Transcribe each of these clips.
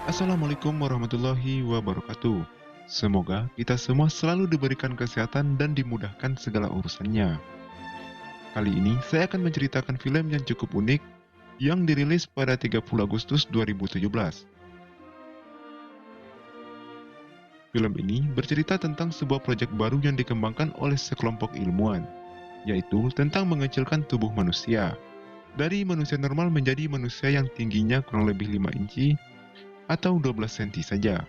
Assalamualaikum warahmatullahi wabarakatuh. Semoga kita semua selalu diberikan kesehatan dan dimudahkan segala urusannya. Kali ini saya akan menceritakan film yang cukup unik yang dirilis pada 30 Agustus 2017. Film ini bercerita tentang sebuah proyek baru yang dikembangkan oleh sekelompok ilmuwan, yaitu tentang mengecilkan tubuh manusia. Dari manusia normal menjadi manusia yang tingginya kurang lebih 5 inci atau 12 cm saja.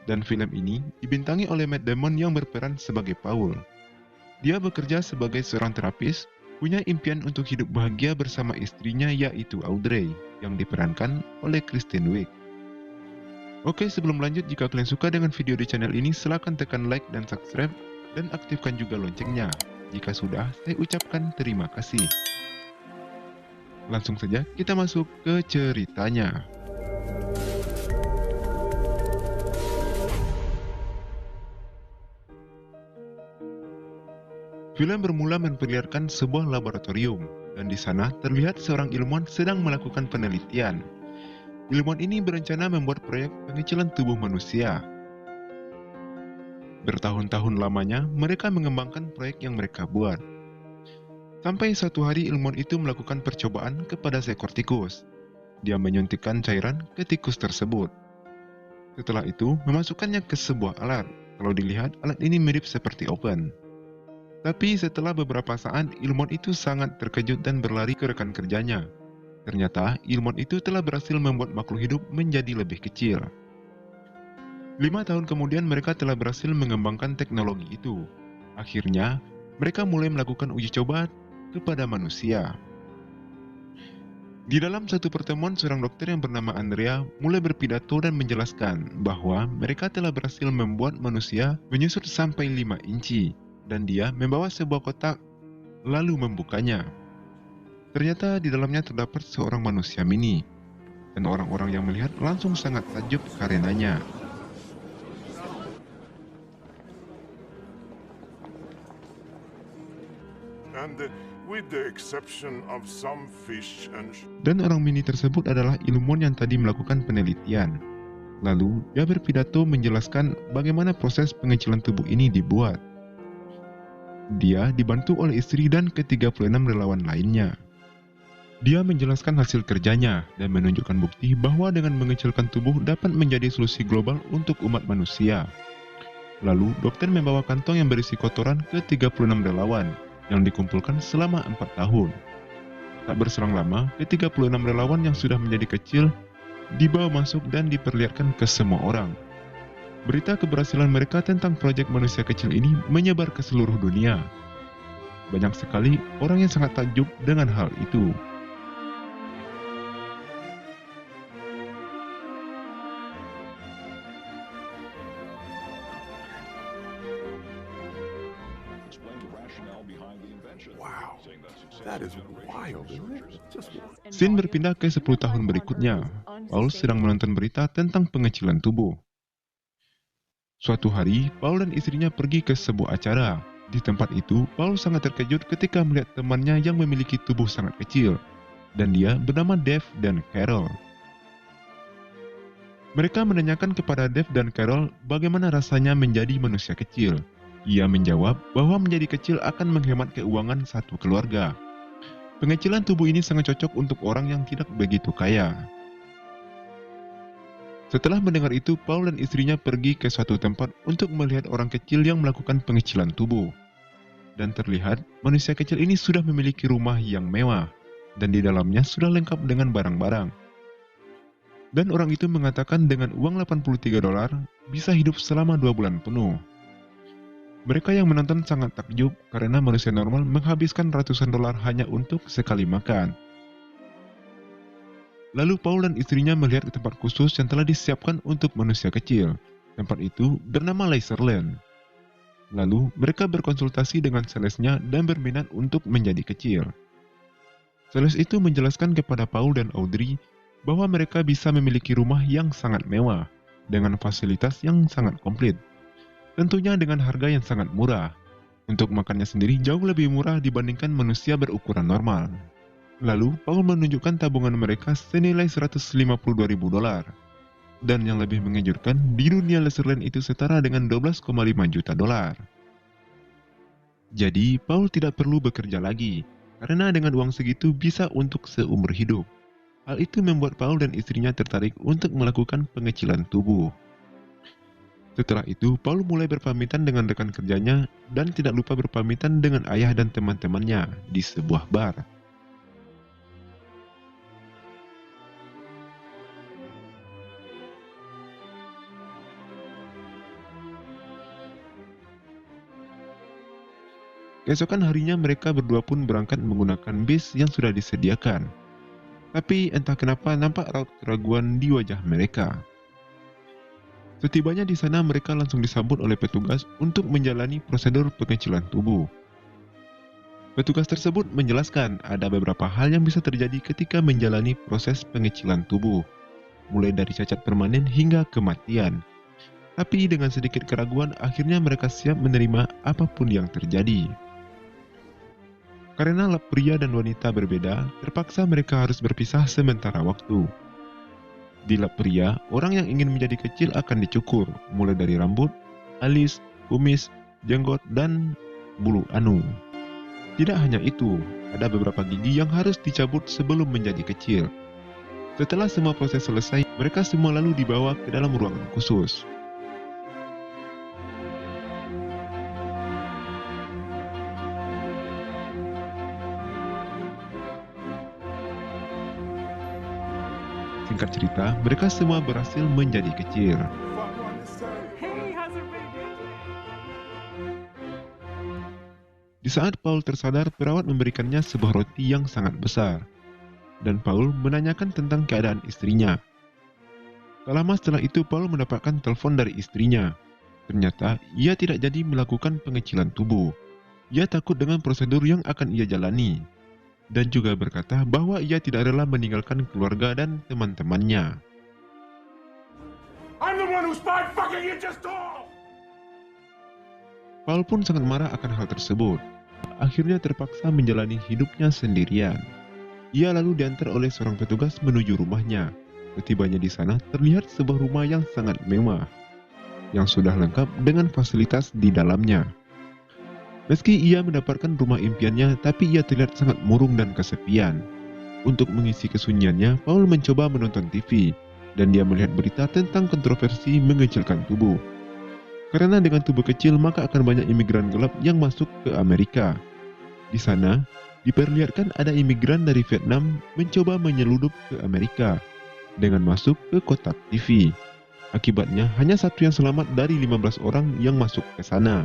Dan film ini dibintangi oleh Matt Damon yang berperan sebagai Paul. Dia bekerja sebagai seorang terapis, punya impian untuk hidup bahagia bersama istrinya yaitu Audrey, yang diperankan oleh Kristen Wiig. Oke, sebelum lanjut, jika kalian suka dengan video di channel ini, silahkan tekan like dan subscribe, dan aktifkan juga loncengnya. Jika sudah, saya ucapkan terima kasih. Langsung saja kita masuk ke ceritanya. Film bermula memperlihatkan sebuah laboratorium, dan di sana terlihat seorang ilmuwan sedang melakukan penelitian. Ilmuwan ini berencana membuat proyek pengecilan tubuh manusia. Bertahun-tahun lamanya, mereka mengembangkan proyek yang mereka buat. Sampai suatu hari ilmuwan itu melakukan percobaan kepada seekor tikus. Dia menyuntikkan cairan ke tikus tersebut. Setelah itu, memasukkannya ke sebuah alat. Kalau dilihat, alat ini mirip seperti oven. Tapi setelah beberapa saat, ilmuwan itu sangat terkejut dan berlari ke rekan kerjanya. Ternyata, ilmuwan itu telah berhasil membuat makhluk hidup menjadi lebih kecil. 5 tahun kemudian mereka telah berhasil mengembangkan teknologi itu. Akhirnya, mereka mulai melakukan uji coba kepada manusia. Di dalam satu pertemuan, seorang dokter yang bernama Andrea mulai berpidato dan menjelaskan bahwa mereka telah berhasil membuat manusia menyusut sampai 5 inci. Dan dia membawa sebuah kotak, lalu membukanya. Ternyata di dalamnya terdapat seorang manusia mini, dan orang-orang yang melihat langsung sangat takjub karenanya. Dan orang mini tersebut adalah ilmuwan yang tadi melakukan penelitian. Lalu dia berpidato menjelaskan bagaimana proses pengecilan tubuh ini dibuat. Dia dibantu oleh istri dan ke-36 relawan lainnya. Dia menjelaskan hasil kerjanya dan menunjukkan bukti bahwa dengan mengecilkan tubuh dapat menjadi solusi global untuk umat manusia. Lalu, dokter membawa kantong yang berisi kotoran ke 36 relawan yang dikumpulkan selama 4 tahun. Tak berselang lama, ke-36 relawan yang sudah menjadi kecil dibawa masuk dan diperlihatkan ke semua orang. Berita keberhasilan mereka tentang proyek manusia kecil ini menyebar ke seluruh dunia. Banyak sekali orang yang sangat takjub dengan hal itu. Scene berpindah ke 10 tahun berikutnya. Paul sedang menonton berita tentang pengecilan tubuh. Suatu hari, Paul dan istrinya pergi ke sebuah acara. Di tempat itu, Paul sangat terkejut ketika melihat temannya yang memiliki tubuh sangat kecil, dan dia bernama Dave dan Carol. Mereka menanyakan kepada Dave dan Carol bagaimana rasanya menjadi manusia kecil. Ia menjawab bahwa menjadi kecil akan menghemat keuangan satu keluarga. Pengecilan tubuh ini sangat cocok untuk orang yang tidak begitu kaya. Setelah mendengar itu, Paul dan istrinya pergi ke suatu tempat untuk melihat orang kecil yang melakukan pengecilan tubuh. Dan terlihat, manusia kecil ini sudah memiliki rumah yang mewah, dan di dalamnya sudah lengkap dengan barang-barang. Dan orang itu mengatakan dengan uang $83 bisa hidup selama 2 bulan penuh. Mereka yang menonton sangat takjub karena manusia normal menghabiskan ratusan dolar hanya untuk sekali makan. Lalu Paul dan istrinya melihat ke tempat khusus yang telah disiapkan untuk manusia kecil. Tempat itu bernama Laserland. Lalu mereka berkonsultasi dengan salesnya dan berminat untuk menjadi kecil. Sales itu menjelaskan kepada Paul dan Audrey bahwa mereka bisa memiliki rumah yang sangat mewah dengan fasilitas yang sangat komplit. Tentunya dengan harga yang sangat murah. Untuk makannya sendiri jauh lebih murah dibandingkan manusia berukuran normal. Lalu, Paul menunjukkan tabungan mereka senilai $152.000. Dan yang lebih mengejutkan, di dunia Laserland itu setara dengan 12,5 juta dolar. Jadi, Paul tidak perlu bekerja lagi, karena dengan uang segitu bisa untuk seumur hidup. Hal itu membuat Paul dan istrinya tertarik untuk melakukan pengecilan tubuh. Setelah itu, Paul mulai berpamitan dengan rekan kerjanya dan tidak lupa berpamitan dengan ayah dan teman-temannya di sebuah bar. Keesokan harinya mereka berdua pun berangkat menggunakan bis yang sudah disediakan. Tapi entah kenapa nampak raut keraguan di wajah mereka. Setibanya di sana mereka langsung disambut oleh petugas untuk menjalani prosedur pengecilan tubuh. Petugas tersebut menjelaskan ada beberapa hal yang bisa terjadi ketika menjalani proses pengecilan tubuh, mulai dari cacat permanen hingga kematian. Tapi dengan sedikit keraguan akhirnya mereka siap menerima apapun yang terjadi. Karena lab pria dan wanita berbeda, terpaksa mereka harus berpisah sementara waktu. Di lab pria, orang yang ingin menjadi kecil akan dicukur, mulai dari rambut, alis, kumis, jenggot, dan bulu anu. Tidak hanya itu, ada beberapa gigi yang harus dicabut sebelum menjadi kecil. Setelah semua proses selesai, mereka semua lalu dibawa ke dalam ruangan khusus. Singkat cerita, mereka semua berhasil menjadi kecil. Di saat Paul tersadar, perawat memberikannya sebuah roti yang sangat besar. Dan Paul menanyakan tentang keadaan istrinya. Tak lama setelah itu, Paul mendapatkan telepon dari istrinya. Ternyata, ia tidak jadi melakukan pengecilan tubuh. Ia takut dengan prosedur yang akan ia jalani. Dan juga berkata bahwa ia tidak rela meninggalkan keluarga dan teman-temannya. Paul pun sangat marah akan hal tersebut. Akhirnya terpaksa menjalani hidupnya sendirian. Ia lalu diantar oleh seorang petugas menuju rumahnya. Setibanya di sana terlihat sebuah rumah yang sangat mewah, yang sudah lengkap dengan fasilitas di dalamnya. Meski ia mendapatkan rumah impiannya, tapi ia terlihat sangat murung dan kesepian. Untuk mengisi kesunyiannya, Paul mencoba menonton TV, dan dia melihat berita tentang kontroversi mengecilkan tubuh. Karena dengan tubuh kecil, maka akan banyak imigran gelap yang masuk ke Amerika. Di sana, diperlihatkan ada imigran dari Vietnam mencoba menyeludup ke Amerika dengan masuk ke kotak TV. Akibatnya, hanya satu yang selamat dari 15 orang yang masuk ke sana.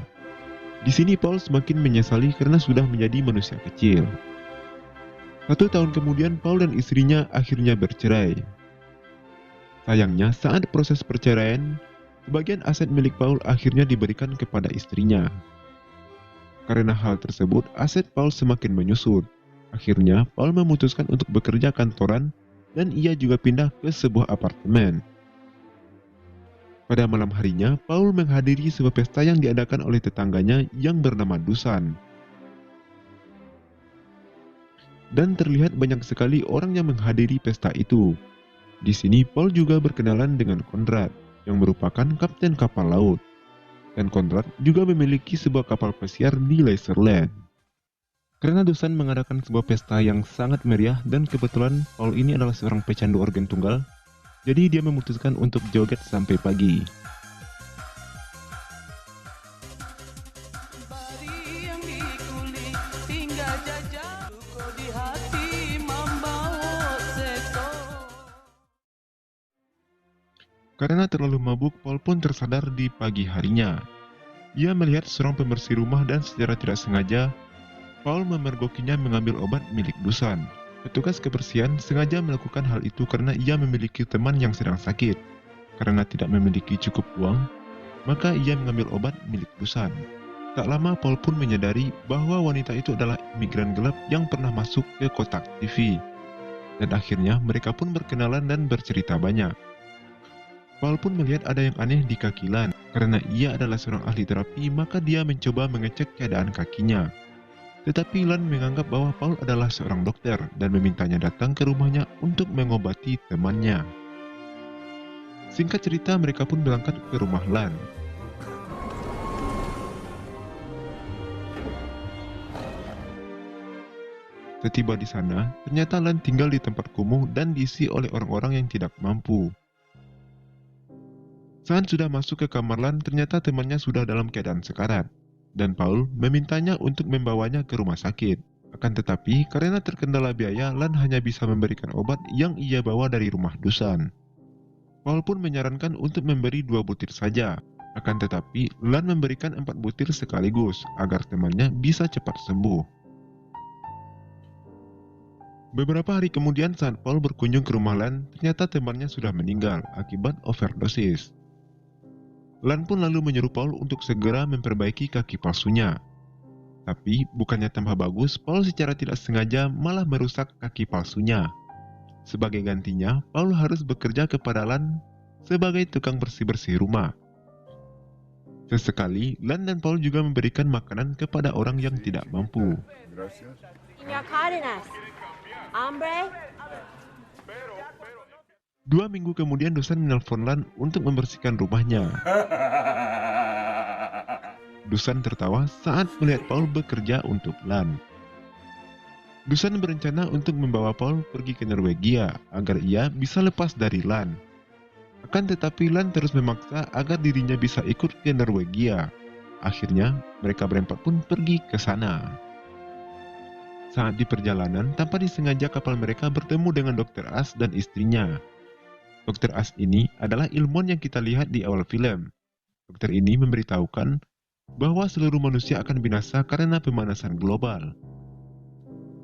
Di sini Paul semakin menyesali karena sudah menjadi manusia kecil. 1 tahun kemudian Paul dan istrinya akhirnya bercerai. Sayangnya saat proses perceraian, sebagian aset milik Paul akhirnya diberikan kepada istrinya. Karena hal tersebut, aset Paul semakin menyusut. Akhirnya Paul memutuskan untuk bekerja kantoran dan ia juga pindah ke sebuah apartemen. Pada malam harinya, Paul menghadiri sebuah pesta yang diadakan oleh tetangganya yang bernama Dusan. Dan terlihat banyak sekali orang yang menghadiri pesta itu. Di sini, Paul juga berkenalan dengan Conrad, yang merupakan kapten kapal laut. Dan Conrad juga memiliki sebuah kapal pesiar di Laserland. Karena Dusan mengadakan sebuah pesta yang sangat meriah dan kebetulan Paul ini adalah seorang pecandu organ tunggal, jadi dia memutuskan untuk joget sampai pagi. Karena terlalu mabuk, Paul pun tersadar di pagi harinya. Ia melihat seorang pembersih rumah dan secara tidak sengaja, Paul memergokinya mengambil obat milik Dusan. Petugas kebersihan sengaja melakukan hal itu karena ia memiliki teman yang sedang sakit. Karena tidak memiliki cukup uang, maka ia mengambil obat milik Dusan. Tak lama Paul pun menyadari bahwa wanita itu adalah imigran gelap yang pernah masuk ke kotak TV. Dan akhirnya mereka pun berkenalan dan bercerita banyak. Paul pun melihat ada yang aneh di kaki Lan. Karena ia adalah seorang ahli terapi, maka dia mencoba mengecek keadaan kakinya. Tetapi Lan menganggap bahwa Paul adalah seorang dokter dan memintanya datang ke rumahnya untuk mengobati temannya. Singkat cerita, mereka pun berangkat ke rumah Lan. Setiba di sana, ternyata Lan tinggal di tempat kumuh dan diisi oleh orang-orang yang tidak mampu. Saat sudah masuk ke kamar Lan, ternyata temannya sudah dalam keadaan sekarat, dan Paul memintanya untuk membawanya ke rumah sakit. Akan tetapi, karena terkendala biaya, Lan hanya bisa memberikan obat yang ia bawa dari rumah Dusan. Paul pun menyarankan untuk memberi 2 butir saja. Akan tetapi, Lan memberikan 4 butir sekaligus agar temannya bisa cepat sembuh. Beberapa hari kemudian saat Paul berkunjung ke rumah Lan, ternyata temannya sudah meninggal akibat overdosis. Lan pun lalu menyuruh Paul untuk segera memperbaiki kaki palsunya. Tapi bukannya tambah bagus, Paul secara tidak sengaja malah merusak kaki palsunya. Sebagai gantinya, Paul harus bekerja kepada Lan sebagai tukang bersih-bersih rumah. Sesekali, Lan dan Paul juga memberikan makanan kepada orang yang tidak mampu. Señor Cárdenas, hambre? 2 minggu kemudian Dusan menelpon Lan untuk membersihkan rumahnya. Dusan tertawa saat melihat Paul bekerja untuk Lan. Dusan berencana untuk membawa Paul pergi ke Norwegia agar ia bisa lepas dari Lan. Akan tetapi Lan terus memaksa agar dirinya bisa ikut ke Norwegia. Akhirnya, mereka berempat pun pergi ke sana. Saat di perjalanan, tanpa disengaja kapal mereka bertemu dengan Dr. As dan istrinya. Dr. As ini adalah ilmuwan yang kita lihat di awal film. Dokter ini memberitahukan bahwa seluruh manusia akan binasa karena pemanasan global.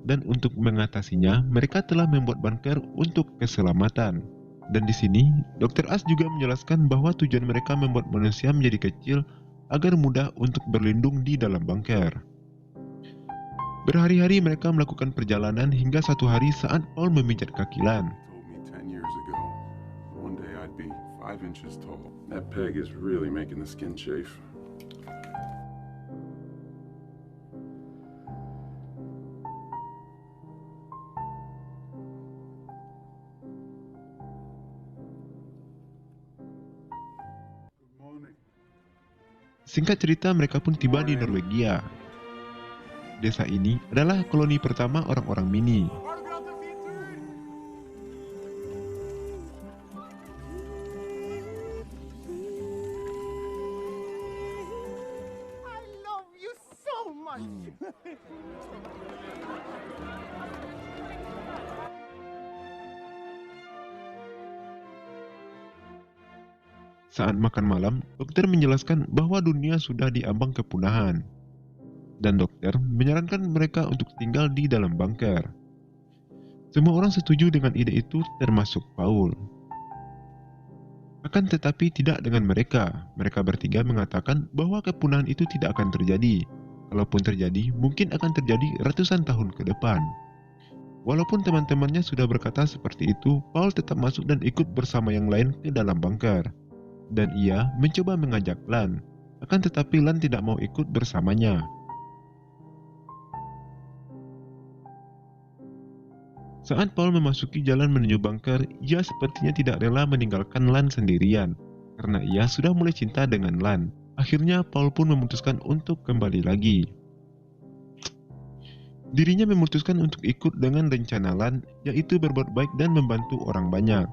Dan untuk mengatasinya, mereka telah membuat bunker untuk keselamatan. Dan di sini, Dr. As juga menjelaskan bahwa tujuan mereka membuat manusia menjadi kecil agar mudah untuk berlindung di dalam bunker. Berhari-hari mereka melakukan perjalanan hingga satu hari saat Paul memijat kaki Lan. Told me 10 years ago, one day I'd be 5 inches tall. That peg is really making the skin chafe. Singkat cerita, mereka pun tiba di Norwegia. Desa ini adalah koloni pertama orang-orang Mini. I love you so much. Saat makan malam, dokter menjelaskan bahwa dunia sudah diambang kepunahan. Dan dokter menyarankan mereka untuk tinggal di dalam bunker. Semua orang setuju dengan ide itu termasuk Paul. Akan tetapi tidak dengan mereka. Mereka bertiga mengatakan bahwa kepunahan itu tidak akan terjadi. Kalaupun terjadi, mungkin akan terjadi ratusan tahun ke depan. Walaupun teman-temannya sudah berkata seperti itu, Paul tetap masuk dan ikut bersama yang lain ke dalam bunker. Dan ia mencoba mengajak Lan. Akan tetapi Lan tidak mau ikut bersamanya. Saat Paul memasuki jalan menuju bunker, ia sepertinya tidak rela meninggalkan Lan sendirian, karena ia sudah mulai cinta dengan Lan. Akhirnya Paul pun memutuskan untuk kembali lagi. Dirinya memutuskan untuk ikut dengan rencana Lan, yaitu berbuat baik dan membantu orang banyak.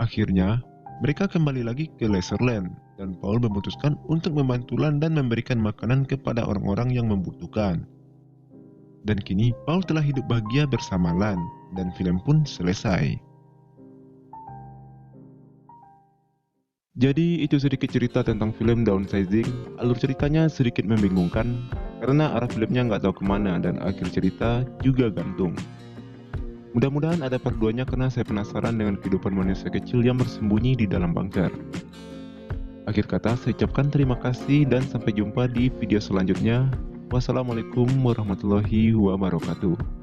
Akhirnya, mereka kembali lagi ke Laserland, dan Paul memutuskan untuk membantu Lan dan memberikan makanan kepada orang-orang yang membutuhkan. Dan kini Paul telah hidup bahagia bersama Lan, dan film pun selesai. Jadi itu sedikit cerita tentang film Downsizing. Alur ceritanya sedikit membingungkan, karena arah filmnya nggak tahu kemana dan akhir cerita juga gantung. Mudah-mudahan ada part 2-nya karena saya penasaran dengan kehidupan manusia kecil yang bersembunyi di dalam bunker. Akhir kata, saya ucapkan terima kasih dan sampai jumpa di video selanjutnya. Wassalamualaikum warahmatullahi wabarakatuh.